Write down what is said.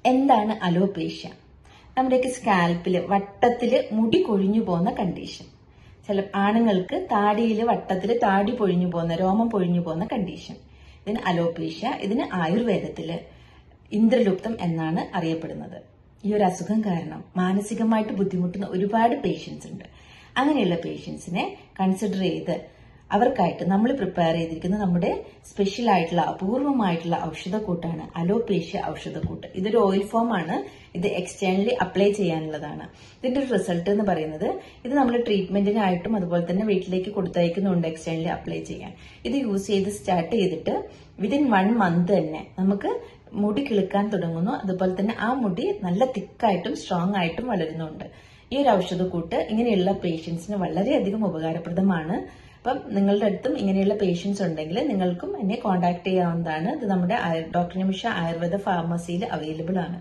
എന്താണ് അലോപേഷ്യ? നമ്മുടെയൊക്കെ സ്കാൽപ്പിൽ വട്ടത്തിൽ മുടി കൊഴിഞ്ഞു പോകുന്ന കണ്ടീഷൻ. ചില ആണുങ്ങൾക്ക് താടിയിൽ വട്ടത്തിൽ താടി പൊഴിഞ്ഞു പോകുന്ന, രോമം പൊഴിഞ്ഞു പോകുന്ന കണ്ടീഷൻ. ഇതിന് അലോപേഷ്യ. ഇതിന് ആയുർവേദത്തില് ഇന്ദ്രലുപ്തം എന്നാണ് അറിയപ്പെടുന്നത്. ഈ ഒരു അസുഖം കാരണം മാനസികമായിട്ട് ബുദ്ധിമുട്ടുന്ന ഒരുപാട് പേഷ്യൻസ് ഉണ്ട്. അങ്ങനെയുള്ള പേഷ്യൻസിനെ കൺസിഡർ ചെയ്ത് അവർക്കായിട്ട് നമ്മൾ പ്രിപ്പയർ ചെയ്തിരിക്കുന്ന നമ്മുടെ സ്പെഷ്യൽ ആയിട്ടുള്ള അപൂർവമായിട്ടുള്ള ഔഷധക്കൂട്ടാണ് അലോപേഷ്യ ഔഷധക്കൂട്ട്. ഇതൊരു ഓയിൽ ഫോം ആണ്. ഇത് എക്സ്റ്റേണലി അപ്ലൈ ചെയ്യാനുള്ളതാണ്. ഇതിന്റെ ഒരു റിസൾട്ട് എന്ന് പറയുന്നത്, ഇത് നമ്മൾ ട്രീറ്റ്മെന്റിനായിട്ടും അതുപോലെ തന്നെ വീട്ടിലേക്ക് കൊടുത്തയക്കുന്നുണ്ട് എക്സ്റ്റേണലി അപ്ലൈ ചെയ്യാൻ. ഇത് യൂസ് ചെയ്ത് സ്റ്റാർട്ട് ചെയ്തിട്ട് വിതിൻ 1 മന്ത് തന്നെ നമുക്ക് മുടി കിളുക്കാൻ തുടങ്ങുന്നു. അതുപോലെ തന്നെ ആ മുടി നല്ല തിക്കായിട്ടും സ്ട്രോങ് ആയിട്ടും വളരുന്നുണ്ട്. ഈ ഒരു ഔഷധക്കൂട്ട് ഇങ്ങനെയുള്ള പേഷ്യൻസിന് വളരെയധികം ഉപകാരപ്രദമാണ്. അപ്പം നിങ്ങളുടെ അടുത്തും ഇങ്ങനെയുള്ള പേഷ്യൻസ് ഉണ്ടെങ്കിൽ നിങ്ങൾക്കും എന്നെ കോൺടാക്ട് ചെയ്യാവുന്നതാണ്. ഇത് നമ്മുടെ ഡോക്ടർ നിമിഷ ആയുർവേദ ഫാർമസിയിൽ അവൈലബിൾ ആണ്.